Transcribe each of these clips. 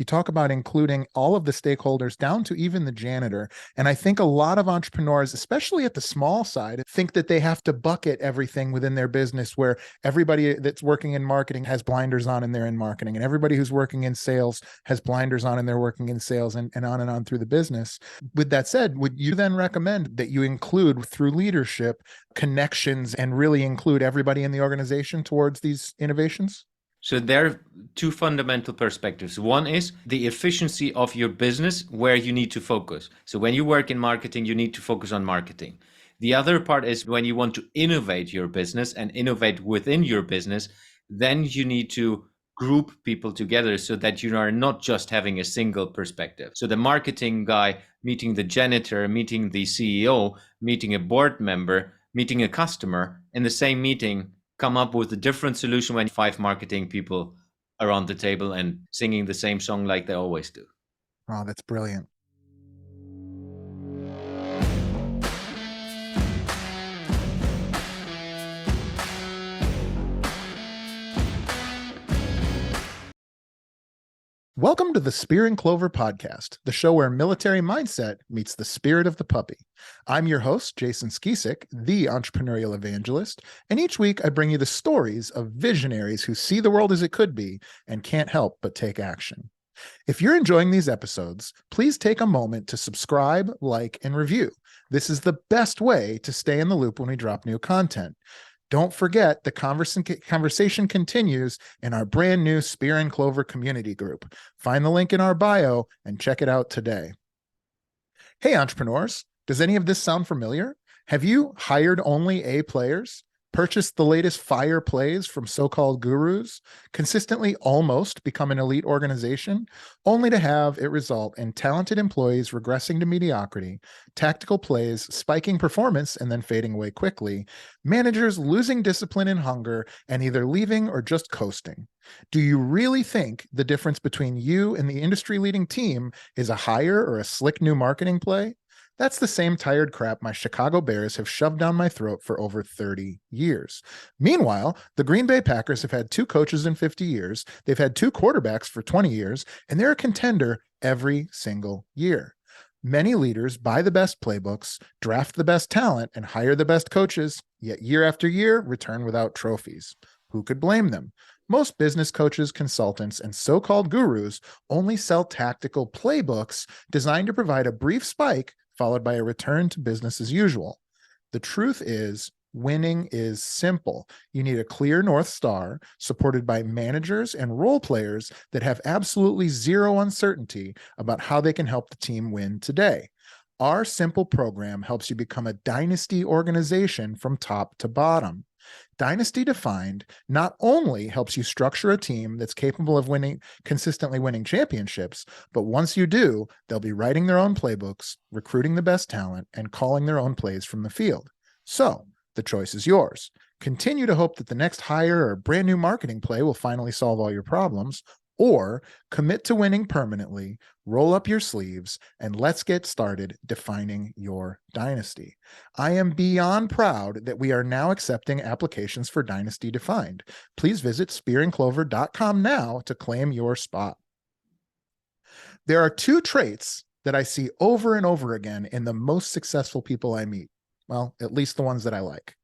You talk about including all of the stakeholders down to even the janitor. And I think a lot of entrepreneurs, especially at the small side, think that they have to bucket everything within their business, where everybody that's working in marketing has blinders on and they're in marketing, and everybody who's working in sales has blinders on and they're working in sales, and on through the business. With that said, would you then recommend that you include through leadership connections and really include everybody in the organization towards these innovations? So there are two fundamental perspectives. One is the efficiency of your business, where you need to focus. So when you work in marketing, you need to focus on marketing. The other part is when you want to innovate your business and innovate within your business, then you need to group people together so that you are not just having a single perspective. So the marketing guy meeting the janitor, meeting the CEO, meeting a board member, meeting a customer in the same meeting, come up with a different solution when 5 marketing people are on the table and singing the same song like they always do. Oh, that's brilliant. Welcome to the Spear and Clover podcast, the show where military mindset meets the spirit of the puppy. I'm your host, Jason Skisik, the entrepreneurial evangelist, and each week I bring you the stories of visionaries who see the world as it could be and can't help but take action. If you're enjoying these episodes, please take a moment to subscribe, like, and review. This is the best way to stay in the loop when we drop new content. Don't forget, the conversation continues in our brand new Spear and Clover community group. Find the link in our bio and check it out today. Hey, entrepreneurs, does any of this sound familiar? Have you hired only A players? Purchased the latest fire plays from so-called gurus, consistently almost become an elite organization, only to have it result in talented employees regressing to mediocrity, tactical plays spiking performance and then fading away quickly, managers losing discipline and hunger and either leaving or just coasting? Do you really think the difference between you and the industry-leading team is a hire or a slick new marketing play? That's the same tired crap my Chicago Bears have shoved down my throat for over 30 years. Meanwhile, the Green Bay Packers have had 2 coaches in 50 years, they've had 2 quarterbacks for 20 years, and they're a contender every single year. Many leaders buy the best playbooks, draft the best talent, and hire the best coaches, yet year after year return without trophies. Who could blame them? Most business coaches, consultants, and so-called gurus only sell tactical playbooks designed to provide a brief spike followed by a return to business as usual. The truth is, winning is simple. You need a clear North Star supported by managers and role players that have absolutely zero uncertainty about how they can help the team win today. Our simple program helps you become a dynasty organization from top to bottom. Dynasty Defined not only helps you structure a team that's capable of consistently winning championships, but once you do, they'll be writing their own playbooks, recruiting the best talent, and calling their own plays from the field. So the choice is yours. Continue to hope that the next hire or brand new marketing play will finally solve all your problems, or commit to winning permanently, roll up your sleeves, and let's get started defining your dynasty. I am beyond proud that we are now accepting applications for Dynasty Defined. Please visit spearandclover.com now to claim your spot. There are 2 traits that I see over and over again in the most successful people I meet. Well, at least the ones that I like.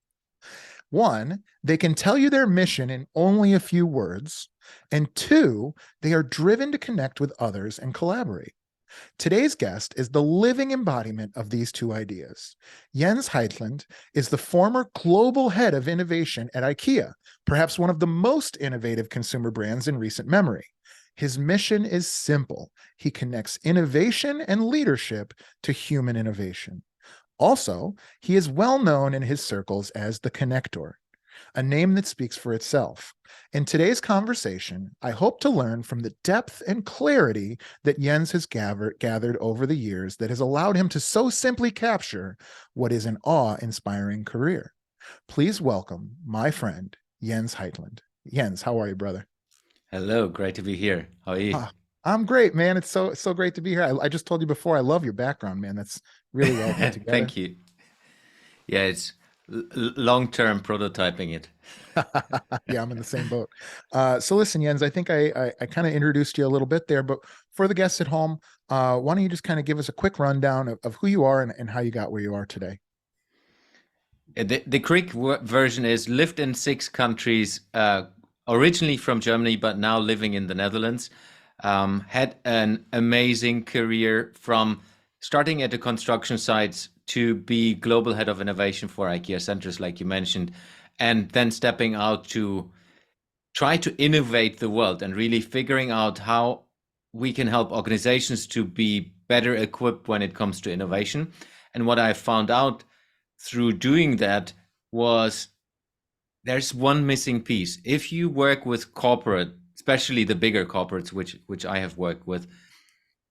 1, they can tell you their mission in only a few words. And 2, they are driven to connect with others and collaborate. Today's guest is the living embodiment of these 2 ideas. Jens Heitland is the former global head of innovation at Ikea, perhaps one of the most innovative consumer brands in recent memory. His mission is simple. He connects innovation and leadership to human innovation. Also, he is well known in his circles as the Connecteur, a name that speaks for itself. In today's conversation, I hope to learn from the depth and clarity that Jens has gathered over the years that has allowed him to so simply capture what is an awe-inspiring career. Please welcome my friend, Jens Heitland. Jens, how are you, brother? Hello, great to be here. How are you? I'm great, man. It's so great to be here. I just told you before, I love your background, man. That's really well put together. Thank you. Yeah, it's long-term prototyping it. Yeah, I'm in the same boat. So listen, Jens, I think I kind of introduced you a little bit there, but for the guests at home, why don't you just kind of give us a quick rundown of who you are and how you got where you are today? The quick version is lived in 6 countries, originally from Germany, but now living in the Netherlands. Had an amazing career from starting at the construction sites to be global head of innovation for IKEA centers, like you mentioned, and then stepping out to try to innovate the world and really figuring out how we can help organizations to be better equipped when it comes to innovation. And what I found out through doing that was there's one missing piece. If you work with corporate, especially the bigger corporates, which I have worked with,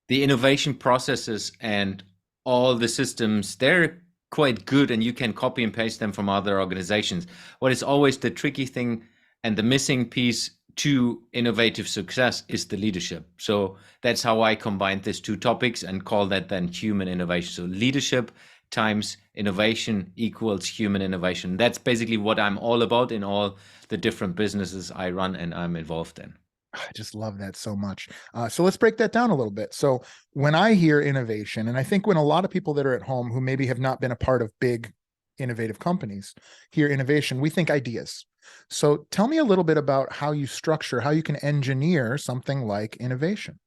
the innovation processes and all the systems, they're quite good and you can copy and paste them from other organizations. What is always the tricky thing and the missing piece to innovative success is the leadership. So that's how I combined these 2 topics and call that then human innovation. So leadership times innovation equals human innovation. That's basically what I'm all about in all the different businesses I run and I'm involved in. I just love that so much. So let's break that down a little bit. So when I hear innovation, and I think when a lot of people that are at home who maybe have not been a part of big innovative companies hear innovation, we think ideas. So tell me a little bit about how you structure, how you can engineer something like innovation.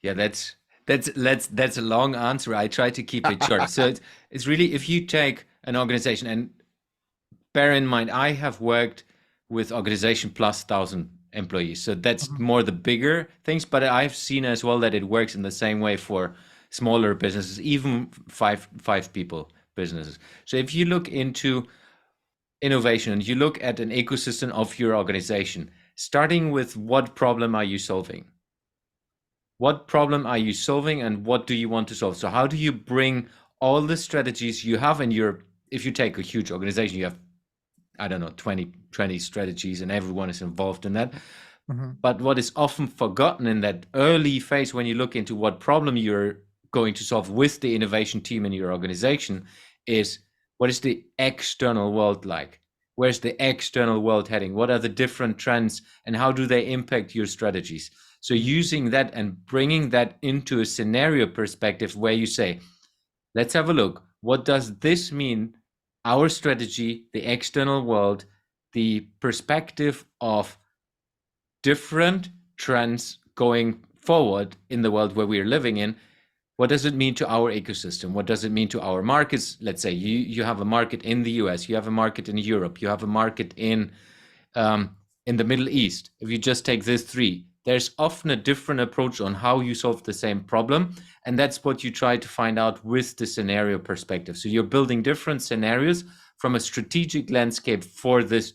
Yeah, that's a long answer. I try to keep it short. So it's really if you take an organization and bear in mind, I have worked with organization plus 1,000 employees. So that's Mhm. more the bigger things, but I've seen as well that it works in the same way for smaller businesses, even five people businesses. So if you look into innovation and you look at an ecosystem of your organization, starting with what problem are you solving? What problem are you solving and what do you want to solve? So how do you bring all the strategies you have in your, if you take a huge organization, you have, I don't know, 20 strategies and everyone is involved in that. Mhm. But what is often forgotten in that early phase when you look into what problem you're going to solve with the innovation team in your organization is what is the external world like? Where's the external world heading? What are the different trends and how do they impact your strategies? So using that and bringing that into a scenario perspective where you say, let's have a look. What does this mean? Our strategy, the external world, the perspective of different trends going forward in the world where we're living in. What does it mean to our ecosystem? What does it mean to our markets? Let's say you have a market in the US, you have a market in Europe, you have a market in the Middle East. If you just take these 3, there's often a different approach on how you solve the same problem. And that's what you try to find out with the scenario perspective. So you're building different scenarios from a strategic landscape for this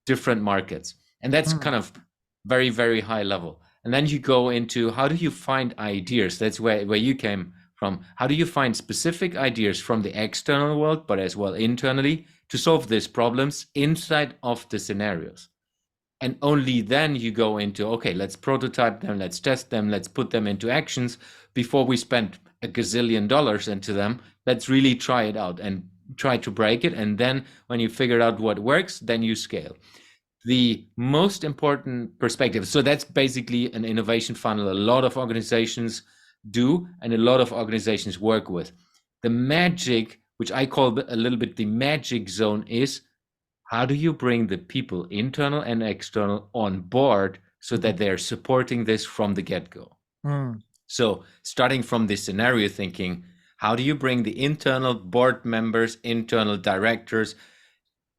different markets. And that's Mhm. kind of very, very high level. And then you go into how do you find ideas? That's where you came from. How do you find specific ideas from the external world, but as well internally to solve these problems inside of the scenarios? And only then you go into, okay, let's prototype them, let's test them, let's put them into actions before we spend a gazillion dollars into them. Let's really try it out and try to break it. And then when you figure out what works, then you scale. The most important perspective. So that's basically an innovation funnel. A lot of organizations do, and a lot of organizations work with. The magic, which I call a little bit the magic zone, is how do you bring the people, internal and external, on board so Mhm. that they're supporting this from the get-go? Mm. So starting from this scenario thinking, how do you bring the internal board members, internal directors,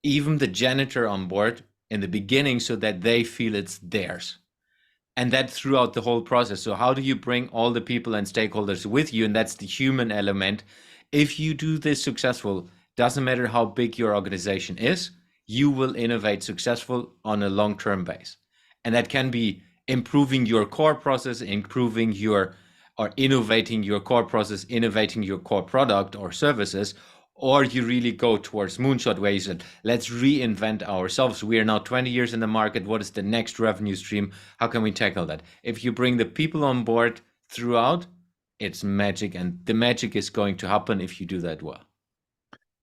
even the janitor on board in the beginning so that they feel it's theirs? And that throughout the whole process. So how do you bring all the people and stakeholders with you? And that's the human element. If you do this successful, doesn't matter how big your organization is, you will innovate successful on a long-term base. And that can be improving your core process, improving your or innovating your core process, innovating your core product or services, or you really go towards moonshot where you said, let's reinvent ourselves. We are now 20 years in the market. What is the next revenue stream? How can we tackle that? If you bring the people on board throughout, it's magic. And the magic is going to happen if you do that well.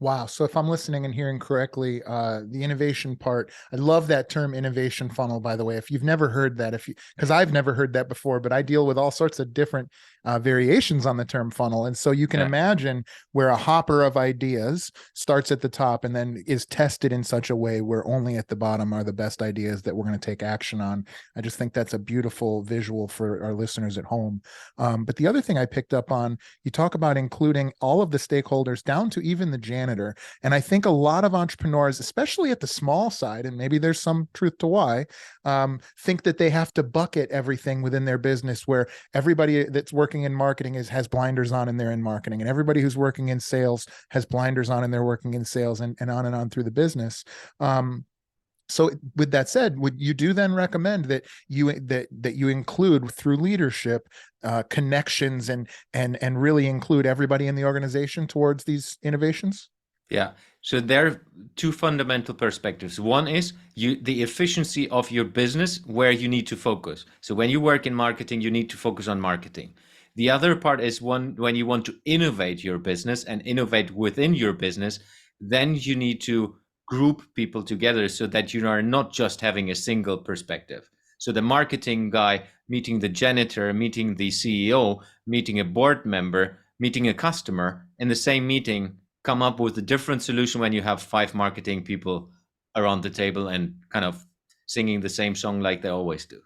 Wow. So if I'm listening and hearing correctly, the innovation part, I love that term innovation funnel, by the way. If you've never heard that, because I've never heard that before, but I deal with all sorts of different variations on the term funnel. And so you can Yeah. imagine where a hopper of ideas starts at the top and then is tested in such a way where only at the bottom are the best ideas that we're going to take action on. I just think that's a beautiful visual for our listeners at home. But the other thing I picked up on, you talk about including all of the stakeholders down to even the janitor. And I think a lot of entrepreneurs, especially at the small side, and maybe there's some truth to why, think that they have to bucket everything within their business, where everybody that's working in marketing has blinders on and they're in marketing, and everybody who's working in sales has blinders on and they're working in sales, and on through the business. So with that said, would you do then recommend that you include through leadership connections and really include everybody in the organization towards these innovations? Yeah. So there are two fundamental perspectives. One is the efficiency of your business, where you need to focus. So when you work in marketing, you need to focus on marketing. The other part is when you want to innovate your business and innovate within your business, then you need to group people together so that you are not just having a single perspective. So the marketing guy meeting the janitor, meeting the CEO, meeting a board member, meeting a customer in the same meeting, come up with a different solution when you have five marketing people around the table and kind of singing the same song like they always do.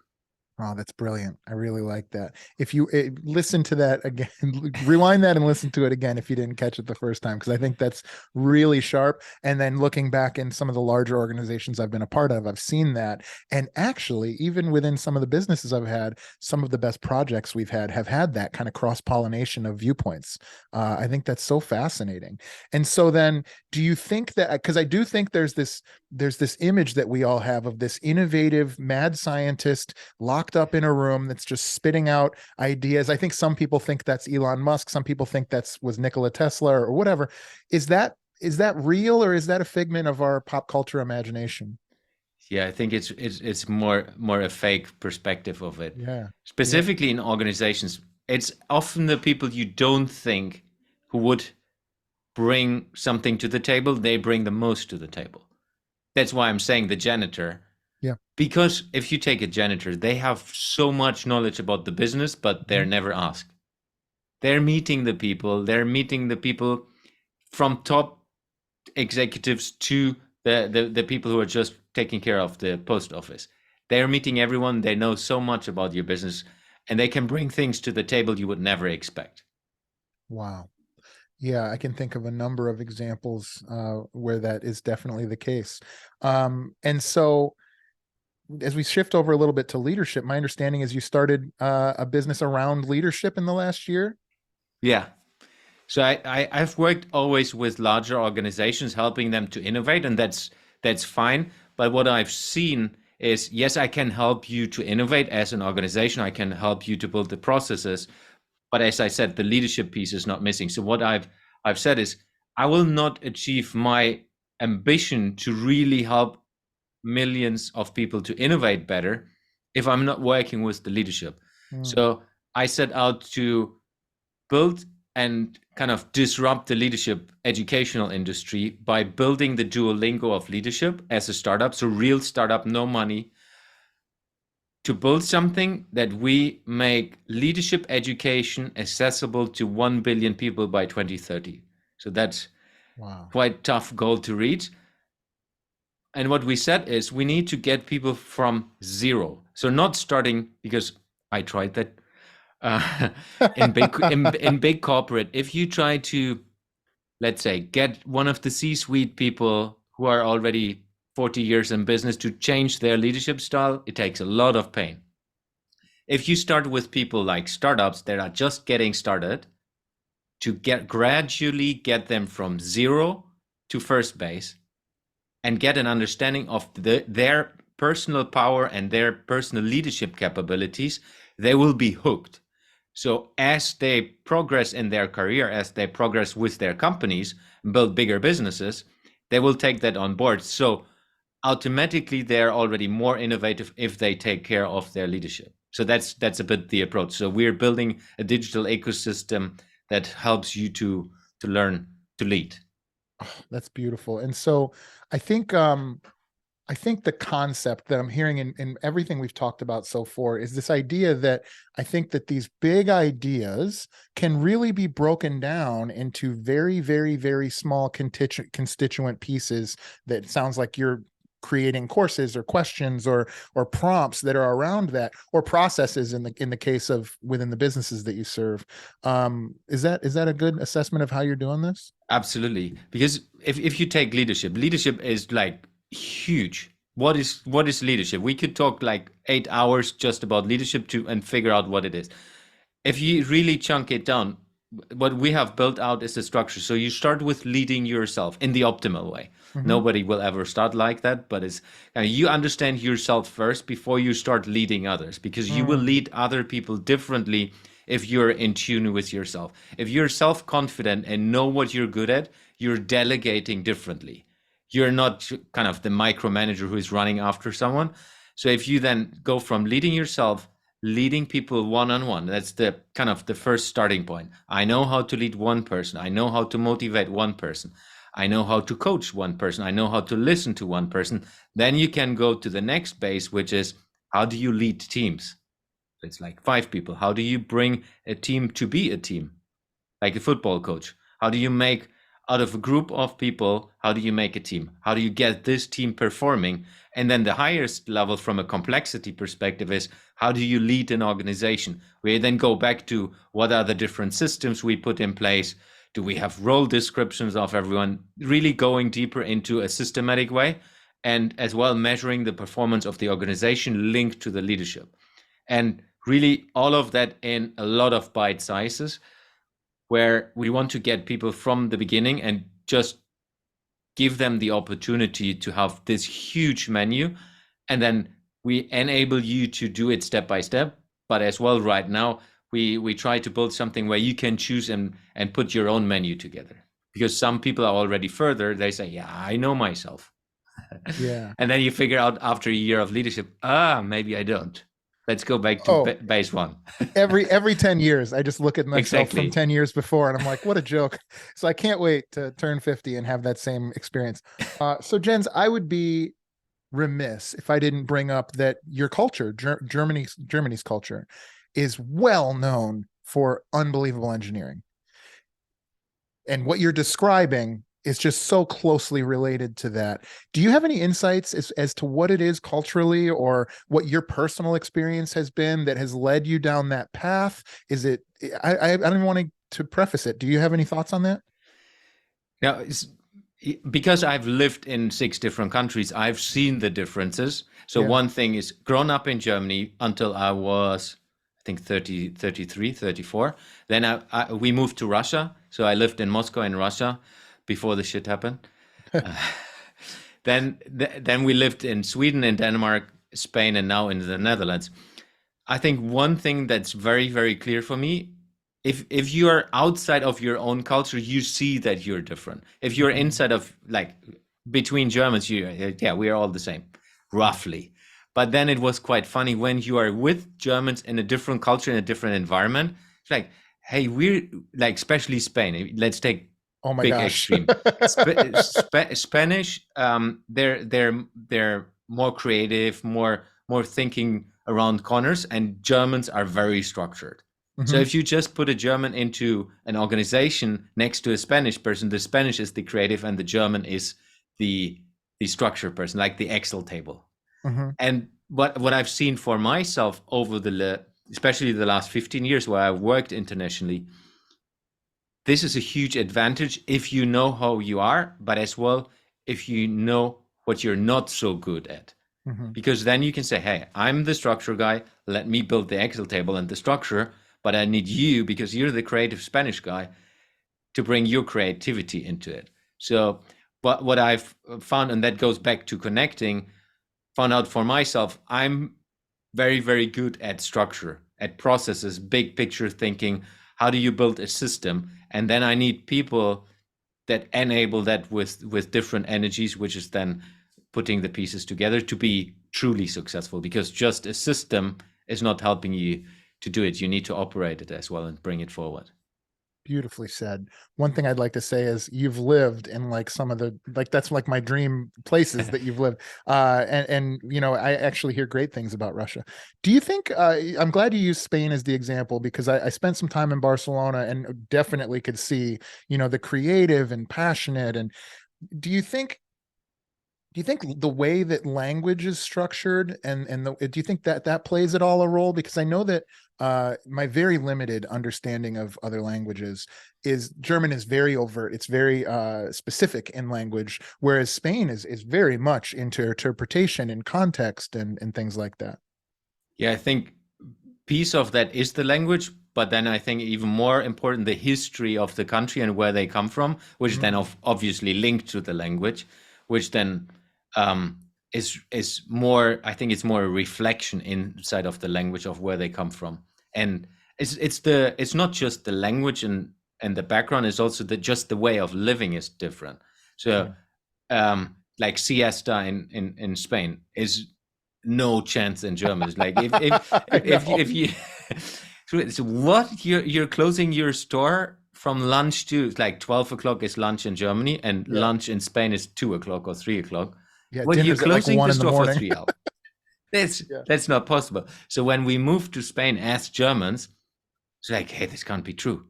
Oh, that's brilliant. I really like that. If you listen to that again, rewind that and listen to it again if you didn't catch it the first time, because I think that's really sharp. And then looking back in some of the larger organizations I've been a part of, I've seen that. And actually, even within some of the businesses I've had, some of the best projects we've had have had that kind of cross-pollination of viewpoints. I think that's so fascinating. And so then, do you think that, because I do think there's this image that we all have of this innovative mad scientist locked up in a room that's just spitting out ideas. I think some people think that's Elon Musk. Some people think that's was Nikola Tesla or whatever. Is that real, or is that a figment of our pop culture imagination? Yeah, I think it's more a fake perspective of it. Yeah. Yeah. Specifically in organizations, it's often the people you don't think who would bring something to the table, they bring the most to the table. That's why I'm saying the janitor. Yeah. Because if you take a janitor, they have so much knowledge about the business, but they're Mhm. never asked. They're meeting the people from top executives to the people who are just taking care of the post office. They're meeting everyone. They know so much about your business, and they can bring things to the table you would never expect. Wow. Yeah, I can think of a number of examples where that is definitely the case. And so, as we shift over a little bit to leadership, my understanding is you started a business around leadership in the last year. Yeah. So I've worked always with larger organizations, helping them to innovate, and that's fine. But what I've seen is, yes, I can help you to innovate as an organization. I can help you to build the processes. But as I said, the leadership piece is not missing. So what I've said is, I will not achieve my ambition to really help millions of people to innovate better if I'm not working with the leadership. Mm. So I set out to build and kind of disrupt the leadership educational industry by building the Duolingo of leadership as a startup. So real startup, no money, to build something that we make leadership education accessible to 1 billion people by 2030. So that's Wow. quite tough goal to reach. And what we said is we need to get people from zero. So not starting, because I tried that in big corporate. If you try to, let's say, get one of the C-suite people who are already 40 years in business to change their leadership style, it takes a lot of pain. If you start with people like startups that are just getting started, to gradually get them from zero to first base and get an understanding of their personal power and their personal leadership capabilities, they will be hooked. So as they progress in their career, as they progress with their companies, build bigger businesses, they will take that on board. So automatically they're already more innovative if they take care of their leadership. So that's a bit the approach. So we're building a digital ecosystem that helps you to learn to lead. That's beautiful. And so I think I think the concept that I'm hearing in everything we've talked about so far is this idea that I think that these big ideas can really be broken down into very, very, very small constituent pieces that sounds like you're creating courses or questions or prompts that are around that, or processes in the case of within the businesses that you serve. Is that a good assessment of how you're doing this? Absolutely. Because if you take leadership is like huge. What is leadership? We could talk like 8 hours just about leadership to and figure out what it is. If you really chunk it down, what we have built out is the structure. So you start with leading yourself in the optimal way. Mm-hmm. Nobody will ever start like that, but it's you understand yourself first before you start leading others, because you will lead other people differently if you're in tune with yourself. If you're self-confident and know what you're good at, you're delegating differently. You're not kind of the micromanager who is running after someone. So if you then go from leading yourself, leading people one-on-one, that's the kind of the first starting point. I know how to lead one person. I know how to motivate one person. I know how to coach one person. I know how to listen to one person. Then you can go to the next base, which is how do you lead teams? It's like 5 people. How do you bring a team to be a team? Like a football coach. How do you make out of a group of people, how do you make a team? How do you get this team performing? And then the highest level from a complexity perspective is how do you lead an organization? We then go back to what are the different systems we put in place? Do we have role descriptions of everyone? Really going deeper into a systematic way, and as well measuring the performance of the organization linked to the leadership. And really all of that in a lot of bite sizes, where we want to get people from the beginning and just give them the opportunity to have this huge menu. And then we enable you to do it step by step. But as well, right now, we try to build something where you can choose and put your own menu together. Because some people are already further. They say, yeah, I know myself. Yeah. And then you figure out after a year of leadership, maybe I don't. Let's go back to Oh, base one. every 10 years I just look at myself from Exactly. 10 years before and I'm like, what a joke. So I can't wait to turn 50 and have that same experience. So Jens, I would be remiss if I didn't bring up that your culture, Germany's culture, is well known for unbelievable engineering. And what you're describing is just so closely related to that. Do you have any insights as to what it is culturally, or what your personal experience has been that has led you down that path? Is it, I don't even want to preface it. Do you have any thoughts on that? Now, because I've lived in 6 different countries, I've seen the differences. So Yeah. one thing is, grown up in Germany until I was, I think 30, 33, 34. Then we moved to Russia. So I lived in Moscow in Russia before the shit happened. Then we lived in Sweden, in Denmark, Spain, and now in the Netherlands. I think one thing that's very, very clear for me, if you are outside of your own culture, you see that you're different. If you're inside of, like, between Germans, we are all the same, roughly. But then it was quite funny when you are with Germans in a different culture, in a different environment. It's like, hey, we're like, especially Spain. Let's take Oh my big gosh. extreme. Spanish, they're more creative, more thinking around corners, and Germans are very structured. So Mhm. if you just put a German into an organization next to a Spanish person, the Spanish is the creative and the German is the structure person, like the Excel table. Mhm. And what I've seen for myself over especially the last 15 years where I've worked internationally, this is a huge advantage if you know how you are, but as well if you know what you're not so good at. Mhm. Because then you can say, hey, I'm the structure guy. Let me build the Excel table and the structure, but I need you, because you're the creative Spanish guy, to bring your creativity into it. So what I've found, and that goes back to connecting, found out for myself, I'm very, very good at structure, at processes, big picture thinking. How do you build a system? And then I need people that enable that with different energies, which is then putting the pieces together to be truly successful, because just a system is not helping you to do it. You need to operate it as well and bring it forward. Beautifully said. One thing I'd like to say is you've lived in like some of the like that's like my dream places that you've lived. And you know, I actually hear great things about Russia. Do you think I'm glad you used Spain as the example because I spent some time in Barcelona and definitely could see, you know, the creative and passionate. And do you think do you think the way that language is structured and do you think that that plays at all a role? Because I know that my very limited understanding of other languages is German is very overt. It's very specific in language, whereas Spain is very much into interpretation and context and things like that. Yeah, I think piece of that is the language, but then I think even more important, the history of the country and where they come from, which then Mm, obviously linked to the language, which then um, is more. I think it's more a reflection inside of the language of where they come from, and it's not just the language and the background, it's also just the way of living is different. So yeah. like siesta in Spain is no chance in German. It's like I know. if you so what you're closing your store from lunch to like 12 o'clock is lunch in Germany and Yeah. lunch in Spain is 2 o'clock or 3 o'clock. Yeah. Well, you're Dinner's at like closing one the in the store for morning. 3 hours. That's Yeah. that's not possible. So when we moved to Spain as Germans, it's like, hey, this can't be true.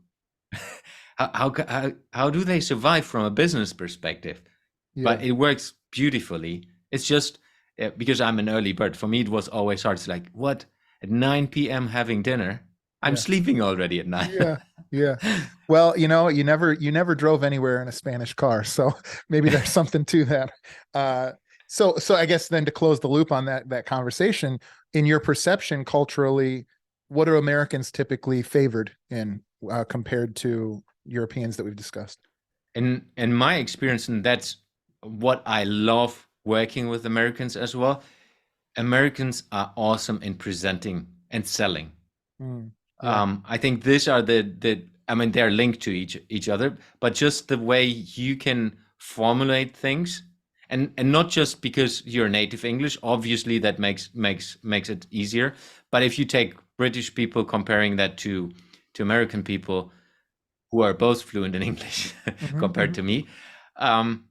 How do they survive from a business perspective? Yeah. But it works beautifully. It's just because I'm an early bird. For me, it was always hard. It's like, what, at 9 p.m. having dinner? I'm Yeah. sleeping already at 9. Yeah. Yeah. Well, you know, you never drove anywhere in a Spanish car, so maybe there's something to that. So I guess then to close the loop on that conversation, in your perception culturally, what are Americans typically favored in compared to Europeans that we've discussed? In my experience, and that's what I love working with Americans as well. Americans are awesome in presenting and selling. Mm, yeah. I think these are the I mean they're linked to each other, but just the way you can formulate things, and not just because you're native English. Obviously, that makes it easier. But if you take British people comparing that to American people who are both fluent in English Hmm. compared to me, um,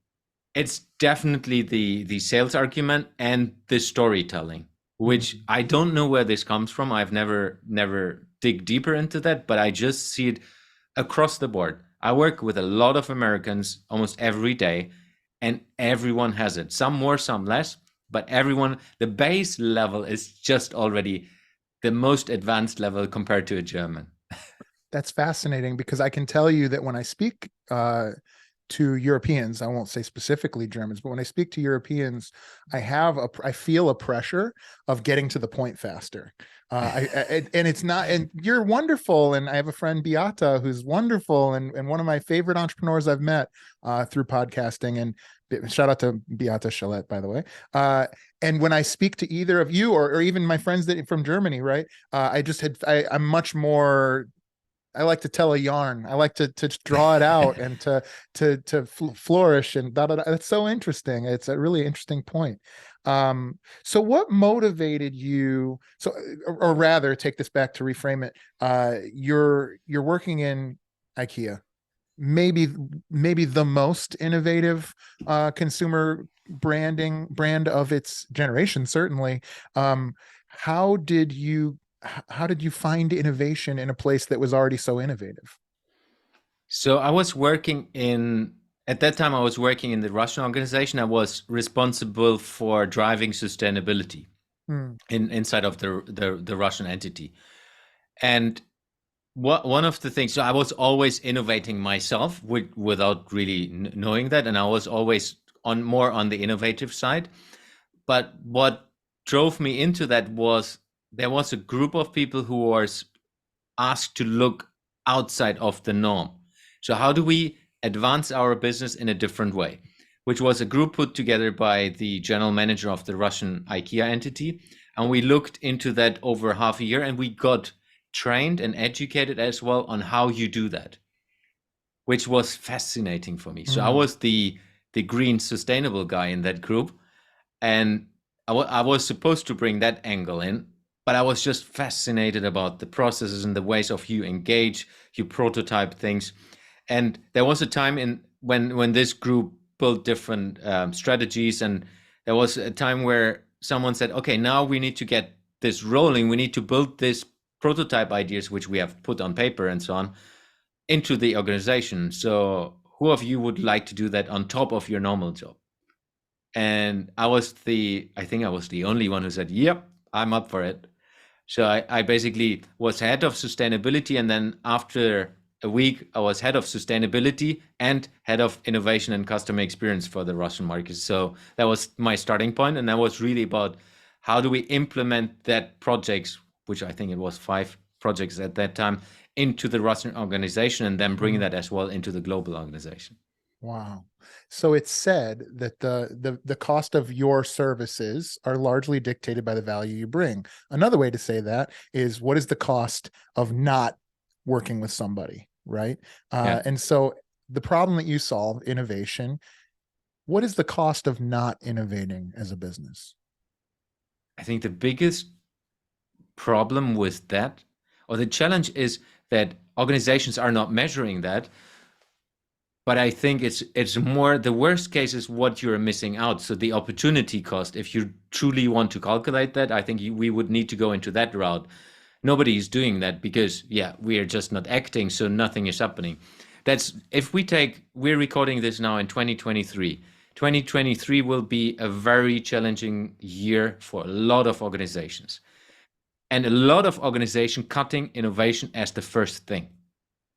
it's definitely the sales argument and the storytelling, which Hmm. I don't know where this comes from. I've never dig deeper into that, but I just see it across the board. I work with a lot of Americans almost every day, and everyone has it. Some more, some less, but everyone, the base level is just already the most advanced level compared to a German. That's fascinating because I can tell you that when I speak to Europeans, I won't say specifically Germans, but when I speak to Europeans, I feel a pressure of getting to the point faster. And it's not, and you're wonderful. And I have a friend Beata who's wonderful and one of my favorite entrepreneurs I've met through podcasting. And shout out to Beata Chalette, by the way. And when I speak to either of you or even my friends that from Germany, right? I'm much more. I like to tell a yarn. I like to draw it out and to flourish and da, da, da. That's so interesting. It's a really interesting point. So what motivated you? So, or rather, take this back to reframe it. You're working in IKEA, maybe the most innovative consumer brand of its generation, certainly. Um, how did you how did you find innovation in a place that was already so innovative? So I was working in at that time I was working in the Russian organization. I was responsible for driving sustainability Hmm. inside of the Russian entity. And one of the things, so I was always innovating myself without really knowing that, and I was always on more on the innovative side. But what drove me into that was there was a group of people who was asked to look outside of the norm. So how do we advance our business in a different way? Which was a group put together by the general manager of the Russian IKEA entity. And we looked into that over half a year and we got trained and educated as well on how you do that, which was fascinating for me. So I Hmm. was the green sustainable guy in that group, and I was supposed to bring that angle in. but I was just fascinated about the processes and the ways of you engage, you prototype things. And there was a time in when this group built different strategies, and there was a time where someone said, okay, now we need to get this rolling. We need to build this prototype ideas, which we have put on paper and so on, into the organization. So who of you would like to do that on top of your normal job? And I think I was the only one who said, yep, I'm up for it. So I basically was head of sustainability. And then after a week, I was head of sustainability and head of innovation and customer experience for the Russian market. So that was my starting point. And that was really about how do we implement that projects, which I think it was 5 projects at that time, into the Russian organization, and then bring that as well into the global organization. Wow. So it's said that the cost of your services are largely dictated by the value you bring. Another way to say that is, what is the cost of not working with somebody, right? Yeah. And so the problem that you solve, innovation, what is the cost of not innovating as a business? I think the biggest problem with that, or the challenge, is that organizations are not measuring that. But I think it's more, the worst case is what you're missing out. So the opportunity cost, if you truly want to calculate that, I think we would need to go into that route. Nobody is doing that because, yeah, we are just not acting, so nothing is happening. That's, if we take, we're recording this now in 2023. 2023 will be a very challenging year for a lot of organizations. And a lot of organizations cutting innovation as the first thing,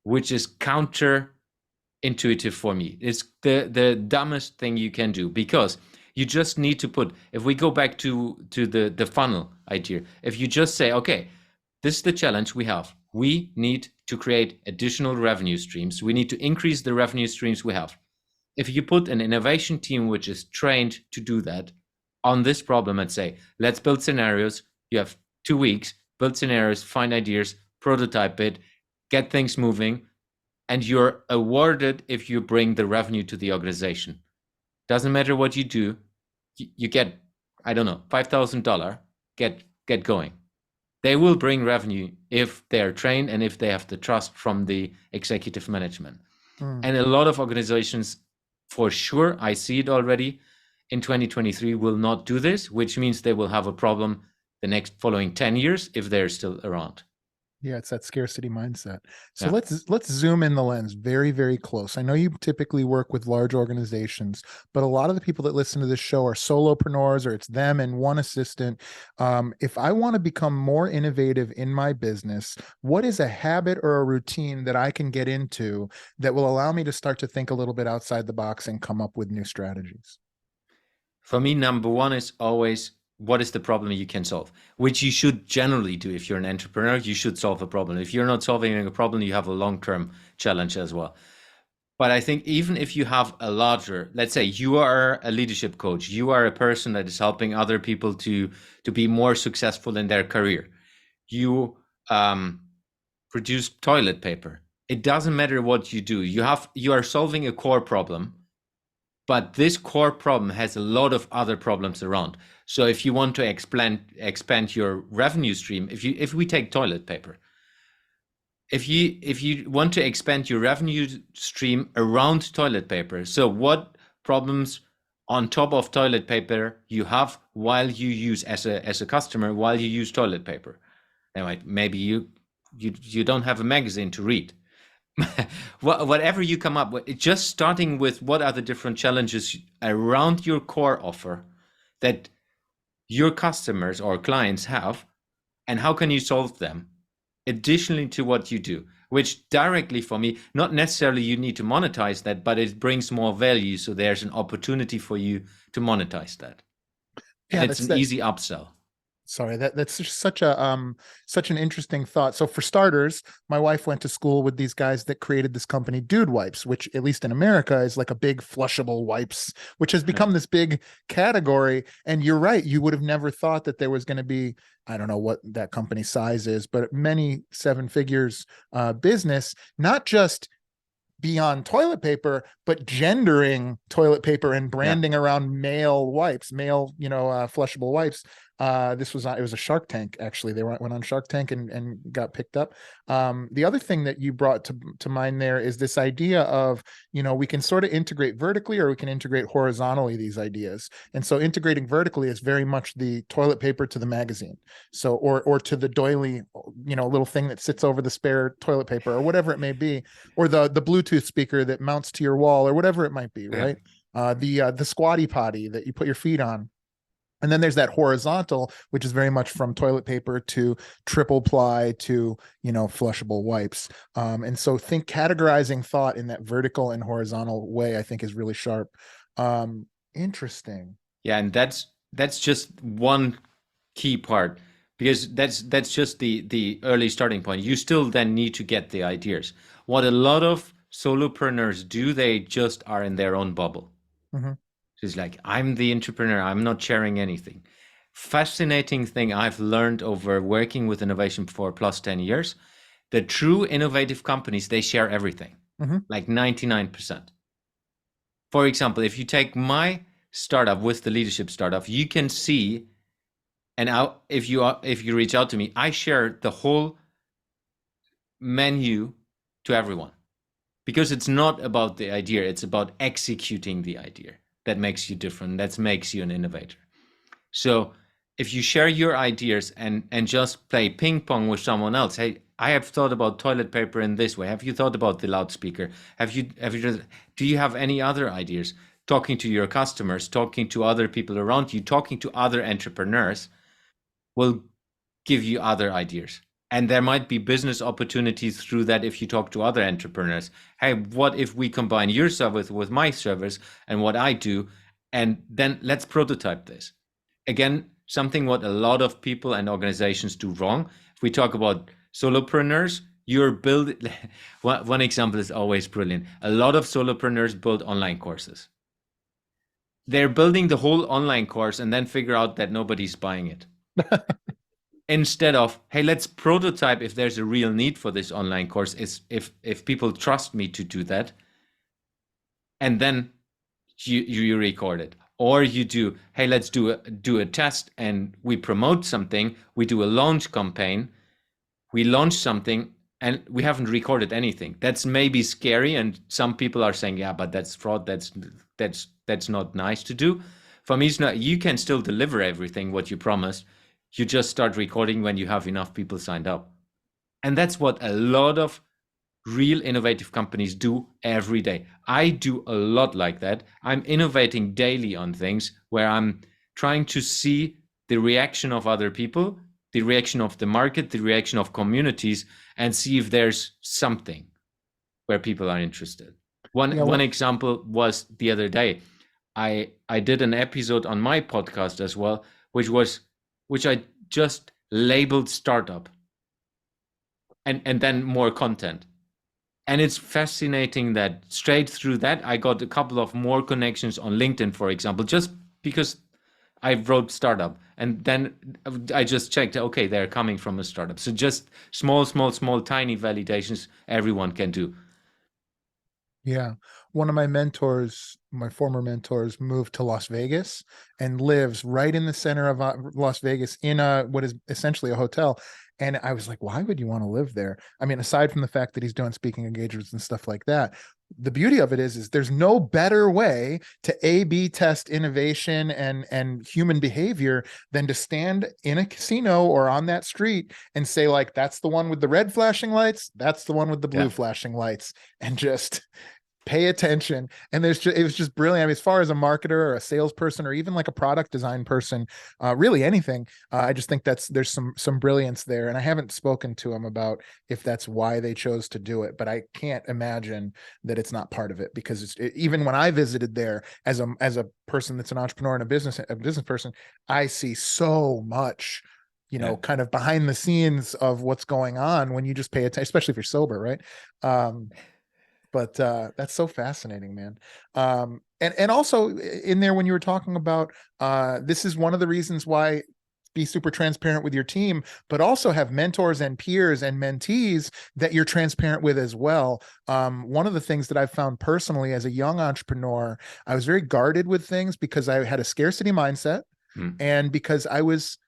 which is counterintuitive for me. It's the dumbest thing you can do, because you just need to put, if we go back to the funnel idea, if you just say, okay, this is the challenge we have. We need to create additional revenue streams. We need to increase the revenue streams we have. If you put an innovation team which is trained to do that on this problem and say, let's build scenarios, you have 2 weeks, build scenarios, find ideas, prototype it, get things moving, and you're awarded if you bring the revenue to the organization. Doesn't matter what you do, you get, I don't know, $5,000, get going. They will bring revenue if they're trained and if they have the trust from the executive management. And a lot of organizations, for sure, I see it already, in 2023 will not do this, which means they will have a problem the next following 10 years if they're still around. Yeah, it's that scarcity mindset. So Yeah. let's zoom in the lens very, very close. I know you typically work with large organizations, but a lot of the people that listen to this show are solopreneurs, or it's them and one assistant. If I want to become more innovative in my business, what is a habit or a routine that I can get into that will allow me to start to think a little bit outside the box and come up with new strategies? For me, number one is always, what is the problem you can solve, which you should generally do. If you're an entrepreneur, you should solve a problem. If you're not solving a problem, you have a long-term challenge as well. But I think even if you have a larger, let's say you are a leadership coach, you are a person that is helping other people to be more successful in their career. You produce toilet paper. It doesn't matter what you do. You are solving a core problem, but this core problem has a lot of other problems around. So if you want to expand your revenue stream, if we take toilet paper, if you want to expand your revenue stream around toilet paper, so what problems on top of toilet paper you have while you use, as a customer, while you use toilet paper? Anyway, maybe you don't have a magazine to read. Whatever you come up with, just starting with what are the different challenges around your core offer that your customers or clients have, and how can you solve them additionally to what you do, which directly, for me, not necessarily you need to monetize that, but it brings more value, so there's an opportunity for you to monetize that, and Yeah, it's an easy upsell. Sorry, that's just such an interesting thought. So for starters, my wife went to school with these guys that created this company, Dude Wipes, which at least in America is like a big flushable wipes, which has become this big category. And you're right, you would have never thought that there was going to be, I don't know what that company size is, but many 7 figures business, not just beyond toilet paper, but gendering toilet paper and branding around male wipes, male, flushable wipes. This was it was a Shark Tank, actually. They went on Shark Tank and got picked up. The other thing that you brought to mind there is this idea of, we can sort of integrate vertically or we can integrate horizontally these ideas. And so integrating vertically is very much the toilet paper to the magazine. So or to the doily, little thing that sits over the spare toilet paper or whatever it may be, or the Bluetooth speaker that mounts to your wall or whatever it might be, right? The squatty potty that you put your feet on. And then there's that horizontal, which is very much from toilet paper to triple ply to, flushable wipes. And so categorizing thought in that vertical and horizontal way, I think, is really sharp. Interesting. Yeah, and that's just one key part, because that's just the early starting point. You still then need to get the ideas. What a lot of solopreneurs do, they just are in their own bubble. Mm-hmm. It's like, I'm the entrepreneur, I'm not sharing anything. Fascinating thing I've learned over working with innovation for plus 10 years, the true innovative companies, they share everything, like 99%. For example, if you take my startup with the leadership startup, you can see, and if you reach out to me, I share the whole menu to everyone, because it's not about the idea, it's about executing the idea that makes you different, that makes you an innovator. So if you share your ideas and just play ping pong with someone else, hey, I have thought about toilet paper in this way. Have you thought about the loudspeaker? Do you have any other ideas? Talking to your customers, talking to other people around you, talking to other entrepreneurs will give you other ideas. And there might be business opportunities through that if you talk to other entrepreneurs. Hey, what if we combine your service with my service and what I do, and then let's prototype this. Again, something what a lot of people and organizations do wrong. If we talk about solopreneurs, one example is always brilliant. A lot of solopreneurs build online courses. They're building the whole online course and then figure out that nobody's buying it. Instead of, hey, let's prototype if there's a real need for this online course, is if people trust me to do that, and then you record it. Or you do, hey, let's do a test and we promote something, we do a launch campaign, we launch something and we haven't recorded anything. That's maybe scary, and some people are saying, yeah, but that's fraud, that's not nice to do. For me, it's not. You can still deliver everything what you promised. You just start recording when you have enough people signed up. And that's what a lot of real innovative companies do every day. I do a lot like that. I'm innovating daily on things where I'm trying to see the reaction of other people, the reaction of the market, the reaction of communities, and see if there's something where people are interested. One example was the other day. I did an episode on my podcast as well, which I just labeled startup, and then more content. And it's fascinating that straight through that, I got a couple of more connections on LinkedIn, for example, just because I wrote startup. And then I just checked, okay, they're coming from a startup. So just small, tiny validations everyone can do. Yeah. One of my mentors, my former mentors, moved to Las Vegas and lives right in the center of Las Vegas in what is essentially a hotel. And I was like, why would you want to live there? I mean, aside from the fact that he's doing speaking engagements and stuff like that, the beauty of it is there's no better way to A/B test innovation and human behavior than to stand in a casino or on that street and say, like, that's the one with the red flashing lights, that's the one with the blue flashing lights, and just pay attention. And it was just brilliant. I mean, as far as a marketer or a salesperson or even like a product design person, really anything, I just think there's some brilliance there. And I haven't spoken to them about if that's why they chose to do it, but I can't imagine that it's not part of it, because even when I visited there as a person that's an entrepreneur and a business person, I see so much, kind of behind the scenes of what's going on when you just pay attention, especially if you're sober, right? But that's so fascinating, man. And also in there, when you were talking about this is one of the reasons why be super transparent with your team, but also have mentors and peers and mentees that you're transparent with as well. One of the things that I've found personally as a young entrepreneur, I was very guarded with things because I had a scarcity mindset and because I was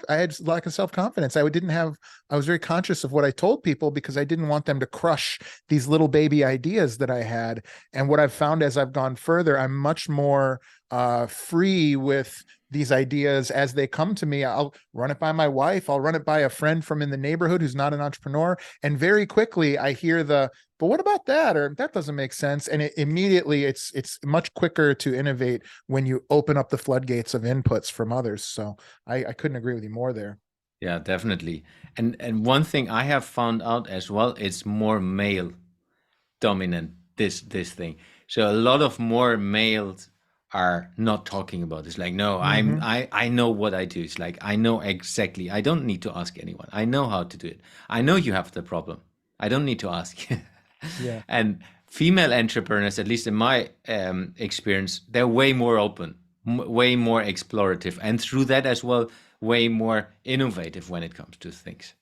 I had lack of self-confidence. I was very conscious of what I told people because I didn't want them to crush these little baby ideas that I had. And what I've found as I've gone further, I'm much more free with these ideas as they come to me. I'll run it by my wife. I'll run it by a friend from in the neighborhood who's not an entrepreneur. And very quickly I hear but what about that? Or that doesn't make sense. And immediately it's much quicker to innovate when you open up the floodgates of inputs from others. So I couldn't agree with you more there. Yeah, definitely. And one thing I have found out as well, it's more male dominant, this thing. So a lot of more males are not talking about this. Like, no, Mm-hmm. I know what I do. It's like I know exactly. I don't need to ask anyone. I know how to do it. I know you have the problem. I don't need to ask. Yeah. And female entrepreneurs, at least in my experience, they're way more open, way more explorative, and through that as well, way more innovative when it comes to things.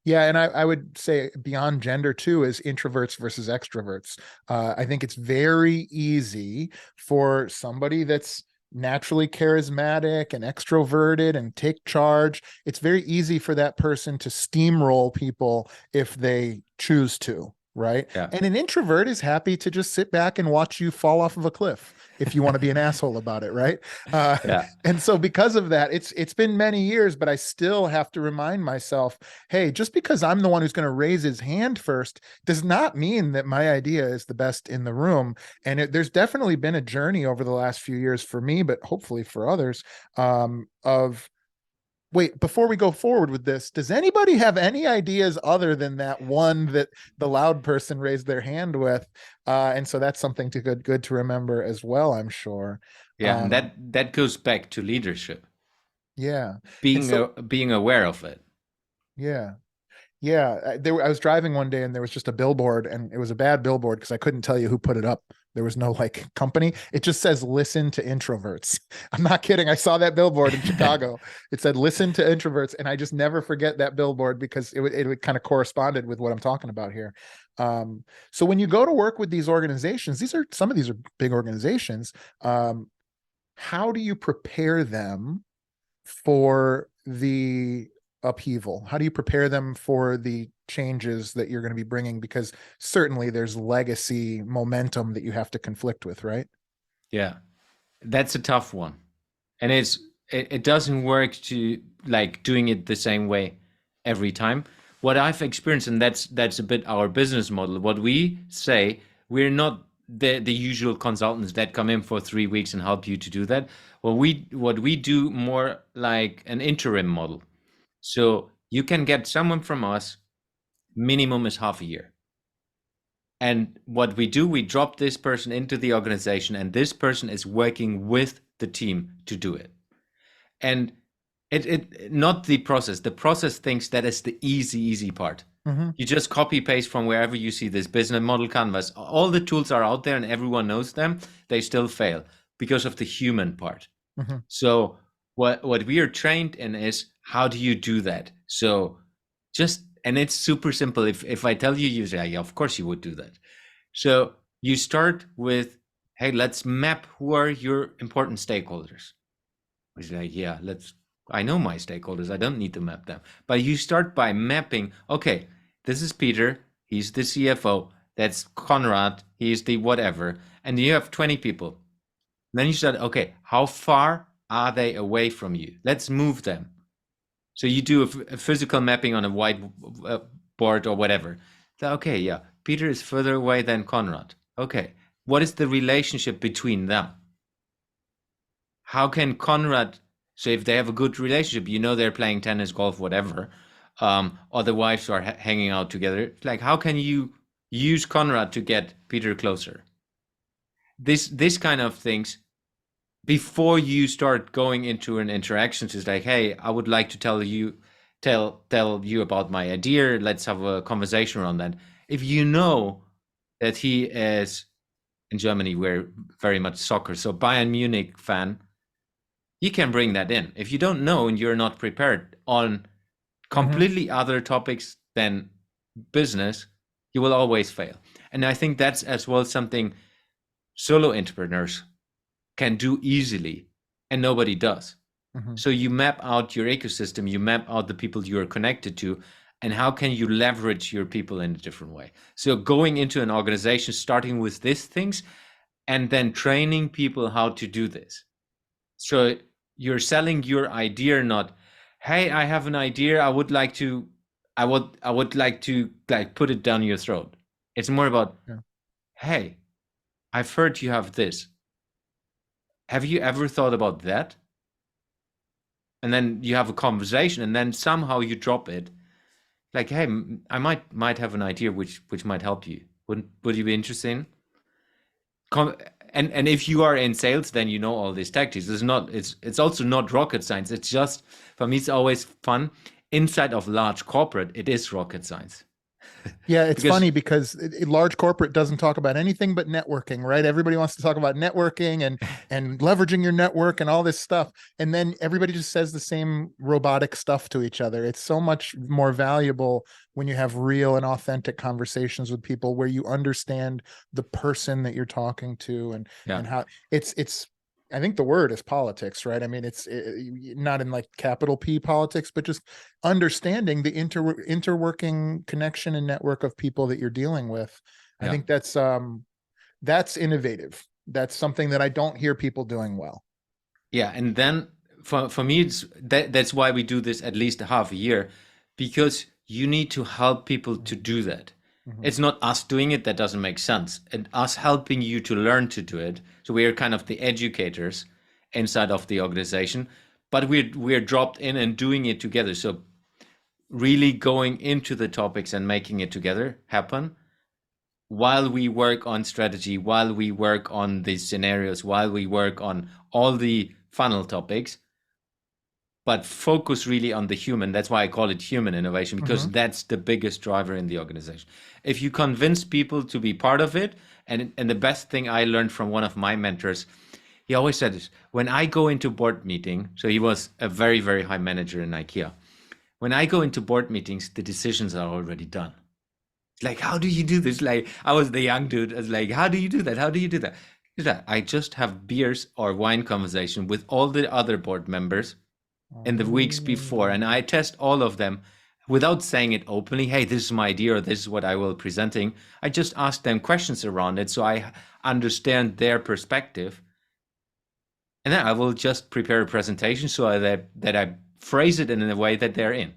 Yeah, and I would say beyond gender too is introverts versus extroverts. I think it's very easy for somebody that's naturally charismatic and extroverted and take charge. It's very easy for that person to steamroll people if they choose to, right? Yeah. And an introvert is happy to just sit back and watch you fall off of a cliff if you want to be an asshole about it, right? Uh, Yeah. and so because of that, it's been many years, but I still have to remind myself, hey, just because I'm the one who's going to raise his hand first does not mean that my idea is the best in the room. And there's definitely been a journey over the last few years for me, but hopefully for others, of wait, before we go forward with this, does anybody have any ideas other than that one that the loud person raised their hand with? And so that's something good to remember as well, I'm sure. Yeah, and Um, that goes back to leadership, yeah. And being so, being aware of it. yeah. Yeah, I was driving one day and there was just a billboard, and it was a bad billboard because I couldn't tell you who put it up. There was no like company. It just says "Listen to introverts." I'm not kidding. I saw that billboard in Chicago. It said "Listen to introverts," and I just never forget that billboard because it kind of corresponded with what I'm talking about here. So when you go to work with these organizations, some of these are big organizations. How do you prepare them for the upheaval? How do you prepare them for the changes that you're going to be bringing? Because certainly there's legacy momentum that you have to conflict with, right? Yeah, that's a tough one, and it doesn't work to like doing it the same way every time. What I've experienced, and that's a bit our business model. What we say, we're not the usual consultants that come in for 3 weeks and help you to do that. What we do more like an interim model. So you can get someone from us, minimum is half a year. And what we do, we drop this person into the organization, and this person is working with the team to do it. And it not the process. The process thinks that is the easy part. Mm-hmm. You just copy paste from wherever you see this business model canvas. All the tools are out there and everyone knows them. They still fail because of the human part. Mm-hmm. So what we are trained in is how do you do that? So just and it's super simple. If I tell you, you say, yeah, of course you would do that. So you start with, hey, let's map who are your important stakeholders. It's like, yeah, I know my stakeholders. I don't need to map them. But you start by mapping, okay, this is Peter. He's the CFO. That's Conrad. He's the whatever. And you have 20 people. Then you start, okay, how far are they away from you? Let's move them. So you do a physical mapping on a whiteboard or whatever. So, okay, yeah, Peter is further away than Conrad. Okay, what is the relationship between them? How can Conrad, so if they have a good relationship, you know they're playing tennis, golf, whatever, or the wives are hanging out together. Like, how can you use Conrad to get Peter closer? This kind of things before you start going into an interaction. It's like, hey, I would like to tell you about my idea. Let's have a conversation around that. If you know that he is in Germany, we're very much soccer, so Bayern Munich fan, you can bring that in. If you don't know and you're not prepared on completely other topics than business, you will always fail. And I think that's as well something solo entrepreneurs can do easily and nobody does. Mhm. So you map out your ecosystem, you map out the people you are connected to, and how can you leverage your people in a different way. So going into an organization, starting with these things, and then training people how to do this. So you're selling your idea, not, hey, I have an idea, I would like to like put it down your throat. It's more about, Yeah. hey, I've heard you have this. Have you ever thought about that? And then you have a conversation, and then somehow you drop it. Like, hey, I might have an idea which might help you. Would you be interested in? And if you are in sales, then you know all these tactics. It's also not rocket science. It's just, for me, it's always fun. Inside of large corporate, it is rocket science. Yeah, it's Because funny because large corporate doesn't talk about anything but networking, right? Everybody wants to talk about networking and leveraging your network and all this stuff, and then everybody just says the same robotic stuff to each other. It's so much more valuable when you have real and authentic conversations with people where you understand the person that you're talking to, yeah, and how it's I think the word is politics, right? I mean, not in like capital P politics, but just understanding the interworking connection and network of people that you're dealing with. I yeah. think that's innovative. That's something that I don't hear people doing well. Yeah, and then for me, that's why we do this at least a half a year, because you need to help people to do that. Mhm. It's not us doing it that doesn't make sense, and us helping you to learn to do it. So we are kind of the educators inside of the organization, but we're dropped in and doing it together. So really going into the topics and making it together happen while we work on strategy, while we work on the scenarios, while we work on all the funnel topics, but focus really on the human. That's why I call it human innovation, because Mhm. that's the biggest driver in the organization. If you convince people to be part of it, and the best thing I learned from one of my mentors, he always said this, when I go into board meeting, so he was a very, very high manager in Ikea. When I go into board meetings, the decisions are already done. Like, how do you do this? Like, I was the young dude. I was like, how do you do that? How do you do that? He's like, I just have beers or wine conversation with all the other board members in the weeks before, and Oh. I test all of them without saying it openly. Hey, this is my idea, or this is what I will presenting. I just ask them questions around it so I understand their perspective, and then I will just prepare a presentation so that I phrase it in a way that they're in,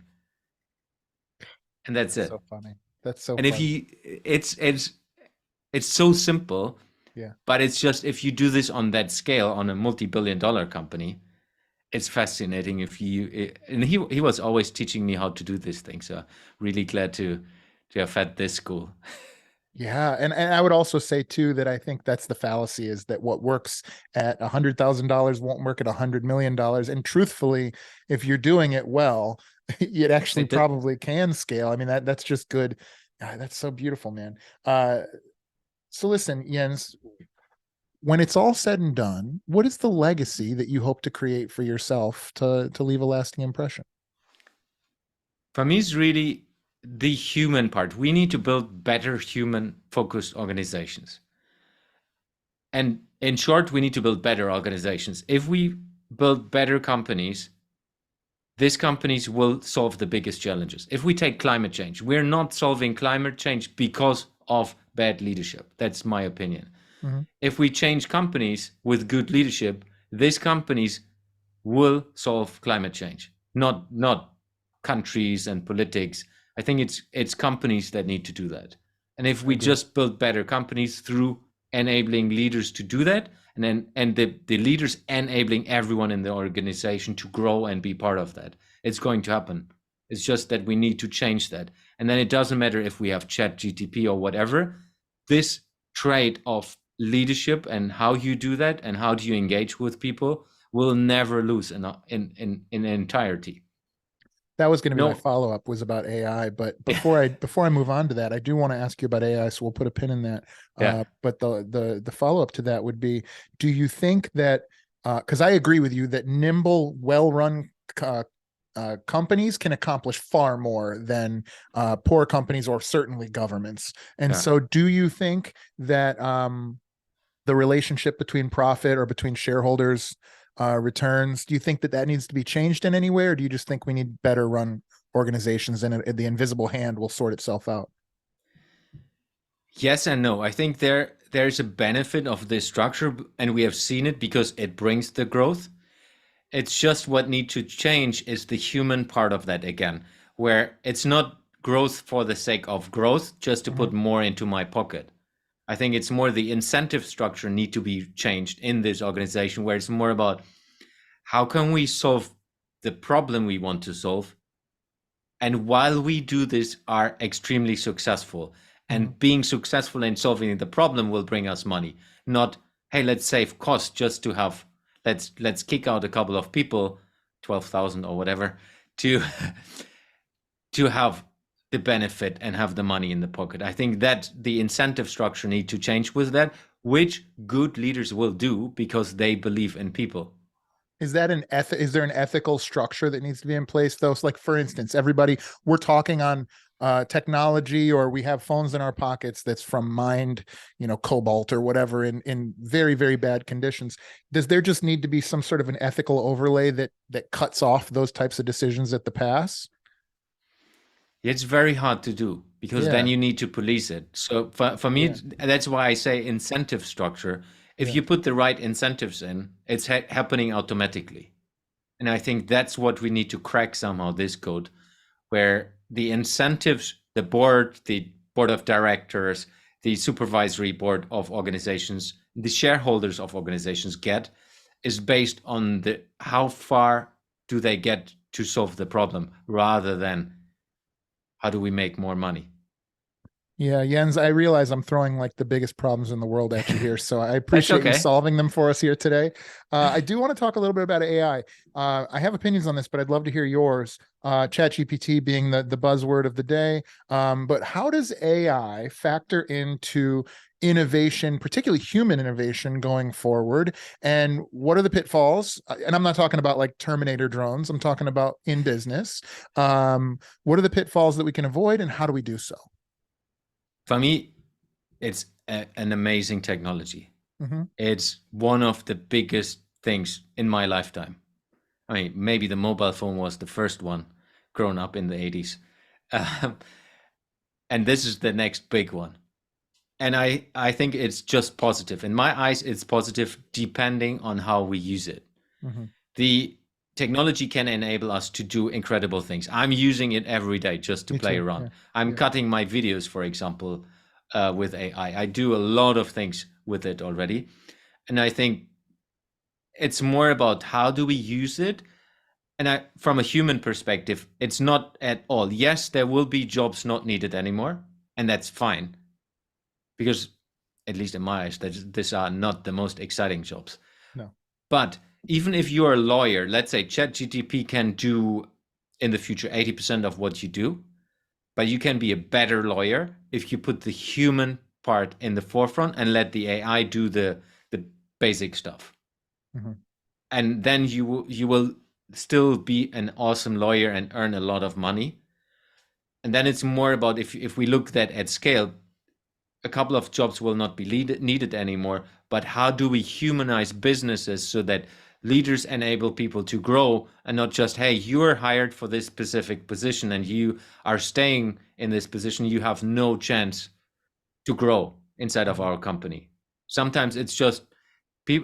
and that's That's it. so funny. That's so And if funny. you, it's so simple. Yeah. But it's just, if you do this on that scale on a multi-billion-dollar company, it's fascinating. If you, and he was always teaching me how to do this thing. So really glad to have had this school. Yeah, and I would also say too that I think that's the fallacy, is that what works at $100,000 won't work at $100 million. And truthfully, if you're doing it well, it actually It did. probably can scale. I mean, that's just good. That's so beautiful, man. So listen, Jens, when it's all said and done, what is the legacy that you hope to create for yourself to leave a lasting impression? For me, it's really the human part. We need to build better human focused organizations. And in short, we need to build better organizations. If we build better companies, these companies will solve the biggest challenges. If we take climate change, we're not solving climate change because of bad leadership. That's my opinion. Mhm. If we change companies with good leadership, these companies will solve climate change, not countries and politics. I think it's companies that need to do that. And if I we agree. just build better companies through enabling leaders to do that, and the leaders enabling everyone in the organization to grow and be part of that, it's going to happen. It's just that we need to change that. And then it doesn't matter if we have chat GTP or whatever. This trait of leadership and how you do that and how do you engage with people will never lose in entirety. That was going to be my No, follow-up, was about AI. But yeah, before I move on to that, I do want to ask you about AI. So we'll put a pin in that. yeah, But the follow-up to that would be: do you think that, because I agree with you that nimble, well-run companies can accomplish far more than poor companies, or certainly governments. And yeah. so, do you think that the relationship between profit, or between shareholders, returns. Do you think that that needs to be changed in any way, or do you just think we need better run organizations and the invisible hand will sort itself out? Yes and no. I think there's a benefit of this structure, and we have seen it because it brings the growth. It's just what need to change is the human part of that again, where it's not growth for the sake of growth, just to put more into my pocket. I think it's more the incentive structure need to be changed in this organization, where it's more about how can we solve the problem we want to solve, and while we do this are extremely successful, and being successful in solving the problem will bring us money, not hey, let's save costs just to have, let's kick out a couple of people, 12,000 or whatever, to to have the benefit and have the money in the pocket. I think that the incentive structure need to change with that, which good leaders will do because they believe in people. Is that is there an ethical structure that needs to be in place though? So like, for instance, everybody, we're talking on technology, or we have phones in our pockets that's from mined, cobalt or whatever, in very, very bad conditions. Does there just need to be some sort of an ethical overlay that cuts off those types of decisions at the pass? It's very hard to do because then Yeah. you need to police it. So for me, Yeah. that's why I say incentive structure. If Yeah. you put the right incentives in, it's happening automatically. And I think that's what we need to crack somehow, this code, where the incentives, the board of directors, the supervisory board of organizations, the shareholders of organizations get, is based on the how far do they get to solve the problem, rather than how do we make more money. Yeah, Jens, I realize I'm throwing like the biggest problems in the world at you here, so I That's appreciate you okay. solving them for us here today. I do want to talk a little bit about AI. I have opinions on this, but I'd love to hear yours. ChatGPT being the buzzword of the day, but how does AI factor into innovation, particularly human innovation, going forward? And what are the pitfalls? And I'm not talking about like Terminator drones. I'm talking about in business. What are the pitfalls that we can avoid, and how do we do so? For me, it's an amazing technology. Mm-hmm. It's one of the biggest things in my lifetime. I mean, maybe the mobile phone was the first one grown up in the 80s. Um, and this is the next big one. And I think it's just positive. In my eyes, it's positive depending on how we use it. Mm-hmm. The technology can enable us to do incredible things. I'm using it every day just to Me play too. Yeah. around. I'm Yeah. cutting my videos, for example, with AI. I do a lot of things with it already. And I think it's more about how do we use it. And from a human perspective, it's not at all. Yes, there will be jobs not needed anymore, and that's fine. Because, at least in my eyes, these are not the most exciting jobs. No. But even if you're a lawyer, let's say ChatGPT can do in the future 80% of what you do, but you can be a better lawyer if you put the human part in the forefront and let the AI do the basic stuff. Mm-hmm. And then you will still be an awesome lawyer and earn a lot of money. And then it's more about, if we look at scale, a couple of jobs will not be needed anymore, but how do we humanize businesses so that leaders enable people to grow, and not just, hey, you're hired for this specific position and you are staying in this position, you have no chance to grow inside of Mm-hmm. our company. Sometimes it's just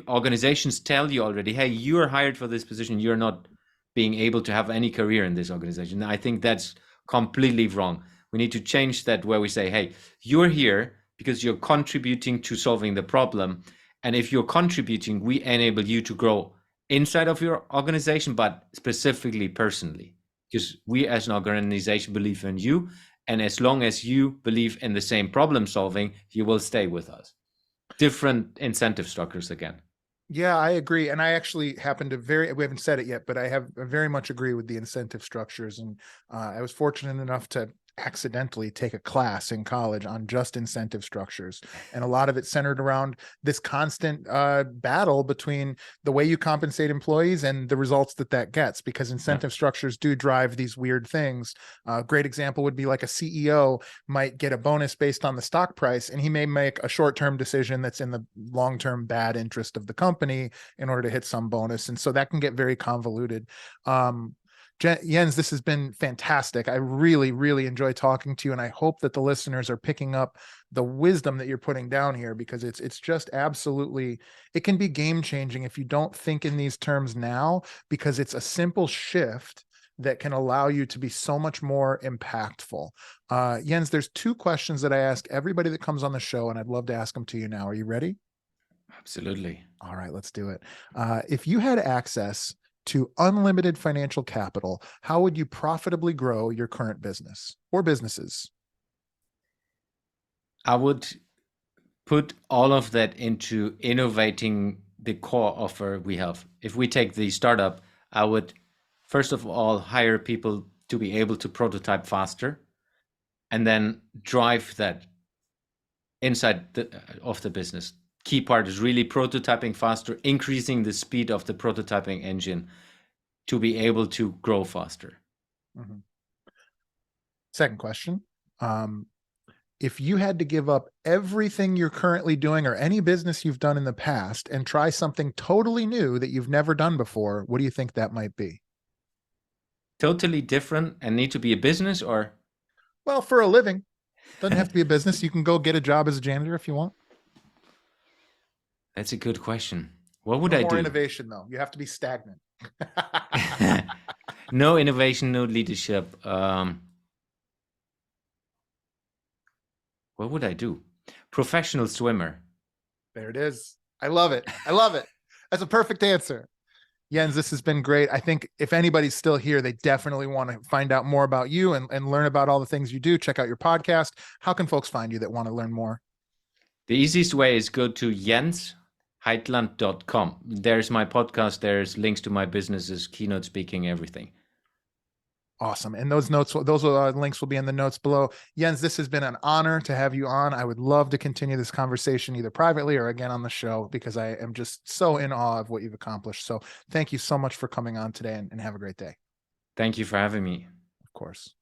organizations tell you already, hey, you're hired for this position, you're not being able to have any career in this organization. I think that's completely wrong. We need to change that, where we say, hey, you're here because you're contributing to solving the problem. And if you're contributing, we enable you to grow inside of your organization, but specifically personally, because we as an organization believe in you. And as long as you believe in the same problem solving, you will stay with us. Different incentive structures again. Yeah, I agree. And I actually happen to we haven't said it yet, but I very much agree with the incentive structures. And I was fortunate enough to accidentally take a class in college on just incentive structures. And a lot of it centered around this constant battle between the way you compensate employees and the results that gets, because incentive structures do drive these weird things. A great example would be like a CEO might get a bonus based on the stock price, and he may make a short-term decision that's in the long-term bad interest of the company in order to hit some bonus. And so that can get very convoluted. Jens, this has been fantastic. I really, really enjoy talking to you, and I hope that the listeners are picking up the wisdom that you're putting down here, because it's just absolutely, it can be game changing if you don't think in these terms now, because it's a simple shift that can allow you to be so much more impactful. Jens, there's 2 questions that I ask everybody that comes on the show, and I'd love to ask them to you now. Are you ready? Absolutely. All right, let's do it. If you had access to unlimited financial capital, how would you profitably grow your current business or businesses? I would put all of that into innovating the core offer we have. If we take the startup, I would first of all hire people to be able to prototype faster, and then drive that inside of the business. Key part is really prototyping faster, increasing the speed of the prototyping engine to be able to grow faster. Mm-hmm. Second question. If you had to give up everything you're currently doing or any business you've done in the past and try something totally new that you've never done before, what do you think that might be? Totally different and need to be a business, or? Well, for a living. Doesn't have to be a business. You can go get a job as a janitor if you want. That's a good question. What would I do? More innovation, though. You have to be stagnant. No innovation, no leadership. What would I do? Professional swimmer. There it is. I love it. I love it. That's a perfect answer. Jens, this has been great. I think if anybody's still here, they definitely want to find out more about you and learn about all the things you do. Check out your podcast. How can folks find you that want to learn more? The easiest way is go to Heitland.com. There's my podcast. There's links to my businesses, keynote speaking, everything. Awesome. And those links will be in the notes below. Jens, this has been an honor to have you on. I would love to continue this conversation either privately or again on the show, because I am just so in awe of what you've accomplished. So thank you so much for coming on today, and have a great day. Thank you for having me. Of course.